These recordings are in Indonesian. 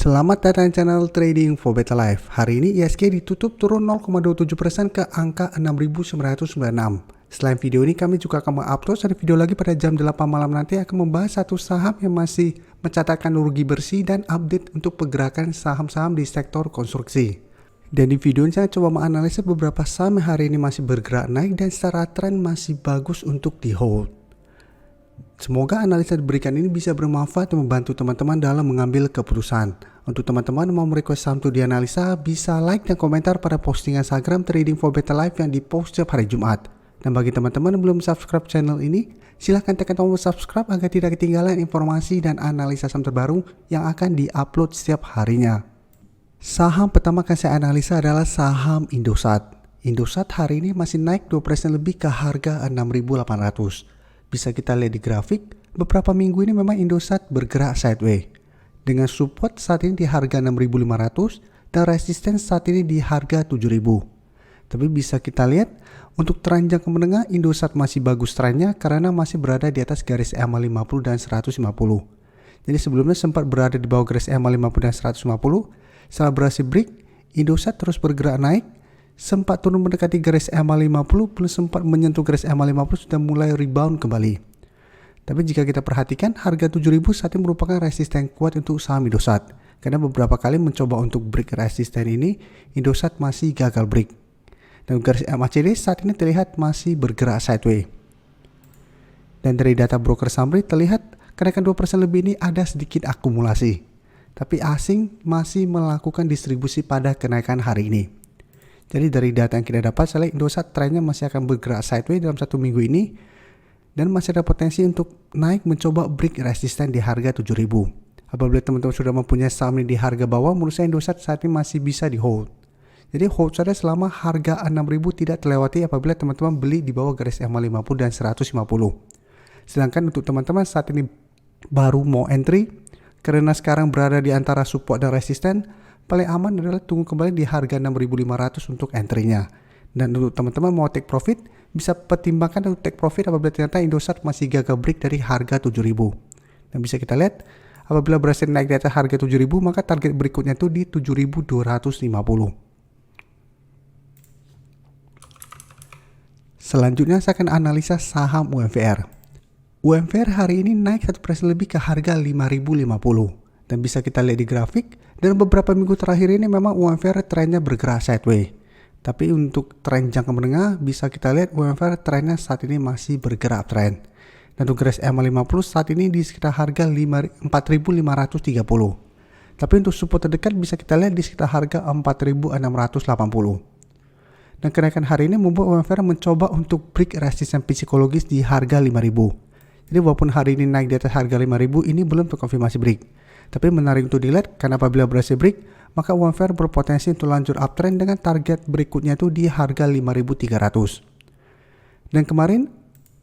Selamat datang di channel Trading for Better Life. Hari ini ISG ditutup turun 0,27% ke angka 6.996. Selain video ini, kami juga akan mengupload satu video lagi pada jam 8 malam nanti akan membahas satu saham yang masih mencatatkan rugi bersih dan update untuk pergerakan saham-saham di sektor konstruksi. Dan di video ini saya coba menganalisa beberapa saham yang hari ini masih bergerak naik dan secara tren masih bagus untuk di hold. Semoga analisa diberikan ini bisa bermanfaat dan membantu teman-teman dalam mengambil keputusan. Untuk teman-teman yang mau merequest saham untuk dianalisa, bisa like dan komentar pada postingan Instagram Trading for Better Life yang dipost setiap hari Jumat. Dan bagi teman-teman yang belum subscribe channel ini, silahkan tekan tombol subscribe agar tidak ketinggalan informasi dan analisa saham terbaru yang akan diupload setiap harinya. Saham pertama yang saya analisa adalah saham Indosat. Indosat hari ini masih naik 2% lebih ke harga 6.800. Bisa kita lihat di grafik, beberapa minggu ini memang Indosat bergerak sideways. Dengan support saat ini di harga 6.500 dan resisten saat ini di harga 7.000. Tapi bisa kita lihat, untuk tren jangka menengah Indosat masih bagus trennya karena masih berada di atas garis EMA 50 dan 150. Jadi sebelumnya sempat berada di bawah garis EMA 50 dan 150. Setelah berhasil break, Indosat terus bergerak naik. Sempat turun mendekati garis EMA 50, belum sempat menyentuh garis EMA 50 sudah mulai rebound kembali. Tapi jika kita perhatikan, harga 7.000 saat ini merupakan resisten kuat untuk saham Indosat. Karena beberapa kali mencoba untuk break resisten ini, Indosat masih gagal break. Dan garis MACD saat ini terlihat masih bergerak sideways. Dan dari data broker summary terlihat kenaikan 2% lebih ini ada sedikit akumulasi. Tapi asing masih melakukan distribusi pada kenaikan hari ini. Jadi dari data yang kita dapat, saya lihat Indosat trennya masih akan bergerak sideways dalam satu minggu ini. Dan masih ada potensi untuk naik mencoba break resisten di harga 7.000. Apabila teman-teman sudah mempunyai saham ini di harga bawah, menurut saya Indosat saat ini masih bisa di hold. Jadi hold saja selama harga 6.000 tidak terlewati apabila teman-teman beli di bawah garis EMA 50 dan 150. Sedangkan untuk teman-teman saat ini baru mau entry, karena sekarang berada di antara support dan resisten, paling aman adalah tunggu kembali di harga 6.500 untuk entry-nya. Dan untuk teman-teman mau take profit, bisa pertimbangkan untuk take profit apabila ternyata Indosat masih gagal break dari harga 7.000. Dan bisa kita lihat, apabila berhasil naik di atas harga 7.000, maka target berikutnya itu di 7.250. Selanjutnya saya akan analisa saham UMVR. UMVR hari ini naik 1% lebih ke harga 5.050. Dan bisa kita lihat di grafik, dan beberapa minggu terakhir ini memang UMVR trennya bergerak sideways. Tapi untuk tren jangka menengah bisa kita lihat UMVR trennya saat ini masih bergerak tren. Dan untuk garis EMA 50 saat ini di sekitar harga 4.530. Tapi untuk support terdekat bisa kita lihat di sekitar harga 4.680. Dan kenaikan hari ini membuat UMVR mencoba untuk break resisten psikologis di harga 5.000. Jadi walaupun hari ini naik di atas harga 5.000, ini belum terkonfirmasi break. Tapi menarik untuk dilihat karena apabila berhasil break, maka UMVR berpotensi untuk lanjut uptrend dengan target berikutnya itu di harga 5.300. Dan kemarin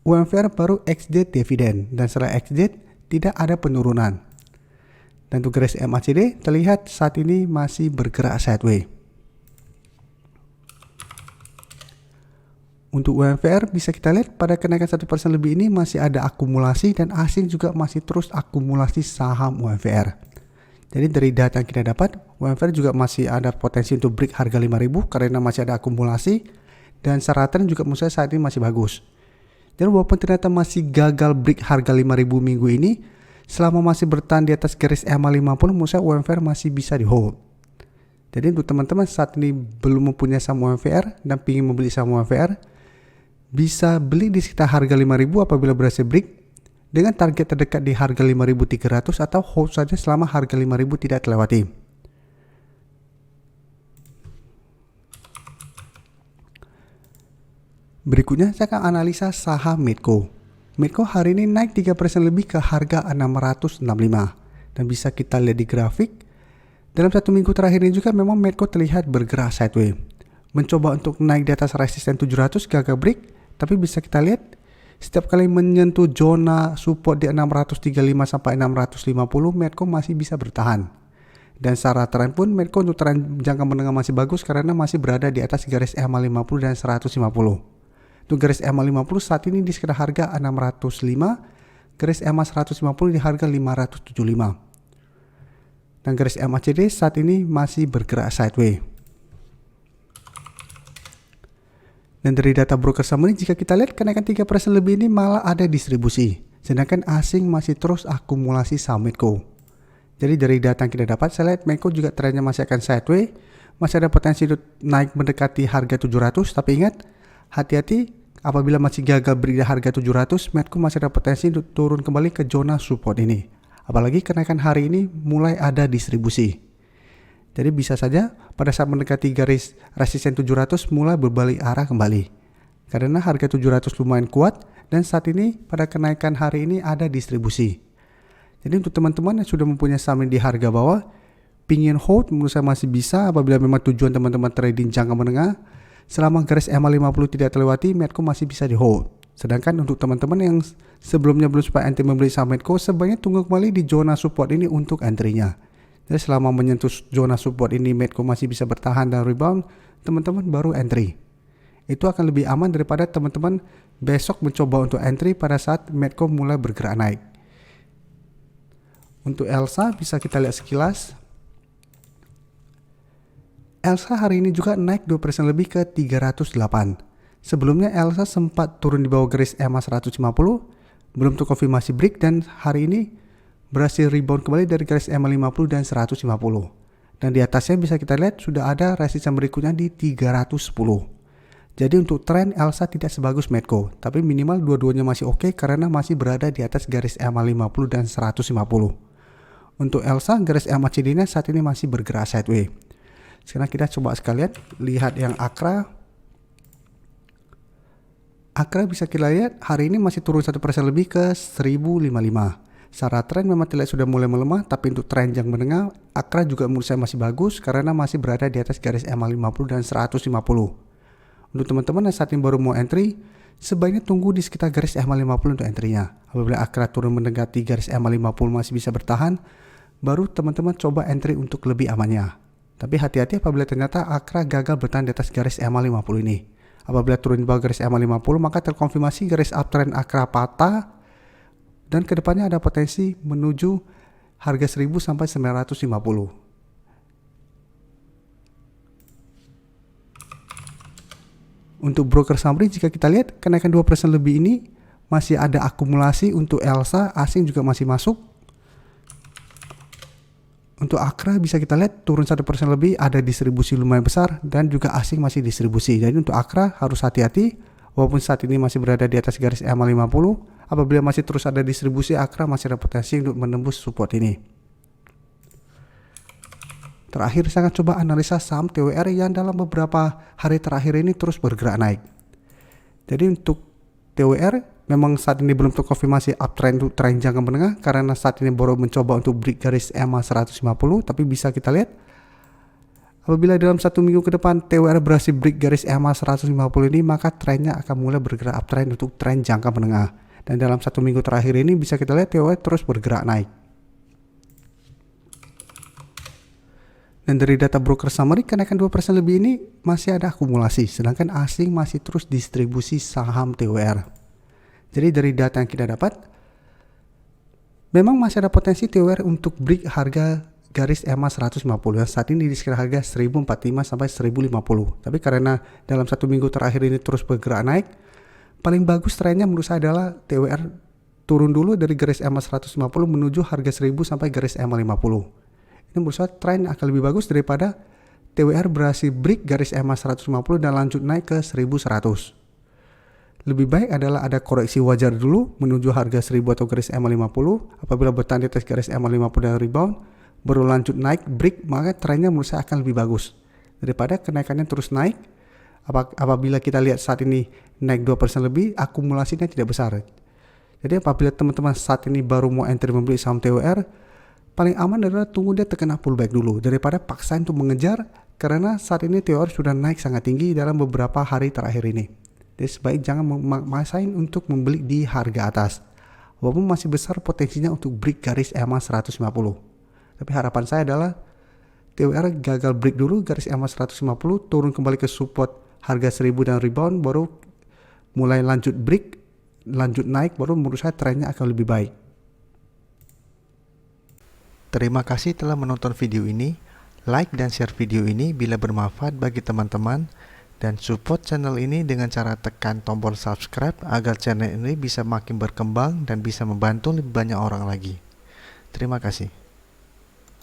UMVR baru exit dividen dan setelah exit tidak ada penurunan. Dan untuk garis MACD terlihat saat ini masih bergerak sideways. Untuk UMVR bisa kita lihat pada kenaikan 1% lebih ini masih ada akumulasi dan asing juga masih terus akumulasi saham UMVR. Jadi dari data yang kita dapat, UMVR juga masih ada potensi untuk break harga 5.000 karena masih ada akumulasi dan syaratan juga menurut saya saat ini masih bagus. Dan walaupun ternyata masih gagal break harga 5.000 minggu ini, selama masih bertahan di atas garis EMA 50, menurut saya UMVR masih bisa di hold. Jadi untuk teman-teman saat ini belum mempunyai saham UMVR dan ingin membeli saham UMVR, bisa beli di sekitar harga 5.000 apabila berhasil break dengan target terdekat di harga 5.300 atau hold saja selama harga 5.000 tidak terlewati. Berikutnya saya akan analisa saham Medco. Medco hari ini naik 3% lebih ke harga 665 dan bisa kita lihat di grafik. Dalam satu minggu terakhir ini juga memang Medco terlihat bergerak sideways. Mencoba untuk naik di atas resisten 700 gagal break, tapi bisa kita lihat setiap kali menyentuh zona support di 635 sampai 650, Medco masih bisa bertahan. Dan secara tren pun Medco untuk tren jangka menengah masih bagus karena masih berada di atas garis EMA 50 dan 150. Untuk garis EMA 50 saat ini di sekitar harga 605, garis EMA 150 di harga 575. Dan garis MACD saat ini masih bergerak sideways. Dan dari data broker summary, jika kita lihat kenaikan 3% lebih ini malah ada distribusi, sedangkan asing masih terus akumulasi saham Medco. Jadi dari data yang kita dapat, saya lihat Medco juga trennya masih akan sideways, masih ada potensi untuk naik mendekati harga 700, tapi ingat, hati-hati apabila masih gagal break di harga 700, Medco masih ada potensi untuk turun kembali ke zona support ini. Apalagi kenaikan hari ini mulai ada distribusi. Jadi bisa saja pada saat mendekati garis resisten 700 mulai berbalik arah kembali. Karena harga 700 lumayan kuat dan saat ini pada kenaikan hari ini ada distribusi. Jadi untuk teman-teman yang sudah mempunyai saham di harga bawah, pingin hold menurut saya masih bisa apabila memang tujuan teman-teman trading jangka menengah. Selama garis MA50 tidak terlewati, Medco masih bisa di hold. Sedangkan untuk teman-teman yang sebelumnya belum sempat entry membeli saham Medco, sebaiknya tunggu kembali di zona support ini untuk entry-nya. Jadi selama menyentuh zona support ini Medco masih bisa bertahan dan rebound, teman-teman baru entry. Itu akan lebih aman daripada teman-teman besok mencoba untuk entry pada saat Medco mulai bergerak naik. Untuk ELSA bisa kita lihat sekilas. ELSA hari ini juga naik 2% lebih ke 308. Sebelumnya ELSA sempat turun di bawah garis EMA 150, belum terkonfirmasi break dan hari ini berhasil rebound kembali dari garis EMA 50 dan 150. Dan di atasnya bisa kita lihat sudah ada resisten berikutnya di 310. Jadi untuk tren ELSA tidak sebagus Medco, tapi minimal dua-duanya masih oke karena masih berada di atas garis EMA 50 dan 150. Untuk ELSA garis MACD-nya saat ini masih bergerak sideways. Sekarang kita coba sekalian lihat yang AKRA. AKRA bisa kita lihat hari ini masih turun 1% lebih ke 1055. Secara tren memang terlihat sudah mulai melemah, tapi untuk tren yang menengah, AKRA juga menurut saya masih bagus karena masih berada di atas garis MA50 dan 150. Untuk teman-teman yang saat ini baru mau entry, sebaiknya tunggu di sekitar garis MA50 untuk entry-nya. Apabila AKRA turun mendekati garis MA50 masih bisa bertahan, baru teman-teman coba entry untuk lebih amannya. Tapi hati-hati apabila ternyata AKRA gagal bertahan di atas garis MA50 ini. Apabila turun di bawah garis MA50 maka terkonfirmasi garis uptrend AKRA patah dan kedepannya ada potensi menuju harga 1000 sampai 950. Untuk broker summary jika kita lihat kenaikan 2% lebih ini masih ada akumulasi untuk ELSA, asing juga masih masuk. Untuk AKRA bisa kita lihat turun 1% lebih, ada distribusi lumayan besar dan juga asing masih distribusi. Jadi untuk AKRA harus hati-hati walaupun saat ini masih berada di atas garis MA50, apabila masih terus ada distribusi AKRA masih ada potensi untuk menembus support ini. Terakhir saya akan coba analisa saham TWR yang dalam beberapa hari terakhir ini terus bergerak naik. Jadi untuk TWR memang saat ini belum terkonfirmasi uptrend untuk tren jangka menengah karena saat ini baru mencoba untuk break garis EMA 150, tapi bisa kita lihat apabila dalam satu minggu ke depan TWR berhasil break garis EMA 150 ini maka trennya akan mulai bergerak uptrend untuk tren jangka menengah. Dan dalam satu minggu terakhir ini bisa kita lihat TWR terus bergerak naik. Dan dari data broker summary kenaikan 2% lebih ini masih ada akumulasi, sedangkan asing masih terus distribusi saham TWR. Jadi dari data yang kita dapat, memang masih ada potensi TWR untuk break harga garis EMA 150 yang saat ini di sekitar harga 1045 sampai 1050. Tapi karena dalam satu minggu terakhir ini terus bergerak naik, paling bagus trennya menurut saya adalah TWR turun dulu dari garis EMA 150 menuju harga 1000 sampai garis EMA 50. Ini menurut saya tren akan lebih bagus daripada TWR berhasil break garis EMA 150 dan lanjut naik ke 1100. Lebih baik adalah ada koreksi wajar dulu menuju harga 1000 atau garis MA50. Apabila bertahan di atas garis MA50 dan rebound, baru lanjut naik break, maka trennya menurut saya akan lebih bagus daripada kenaikannya terus naik. Apabila kita lihat saat ini naik 2% lebih, akumulasinya tidak besar. Jadi apabila teman-teman saat ini baru mau entry membeli saham TWR, paling aman adalah tunggu dia terkena pullback dulu daripada paksain untuk mengejar, karena saat ini TWR sudah naik sangat tinggi dalam beberapa hari terakhir ini. Jadi sebaik jangan memaksain untuk membeli di harga atas. Walaupun masih besar potensinya untuk break garis EMA 150. Tapi harapan saya adalah TWR gagal break dulu garis EMA 150, turun kembali ke support harga 1000 dan rebound, baru mulai lanjut break, lanjut naik, baru menurut saya trennya akan lebih baik. Terima kasih telah menonton video ini. Like dan share video ini bila bermanfaat bagi teman-teman, dan support channel ini dengan cara tekan tombol subscribe agar channel ini bisa makin berkembang dan bisa membantu lebih banyak orang lagi. Terima kasih.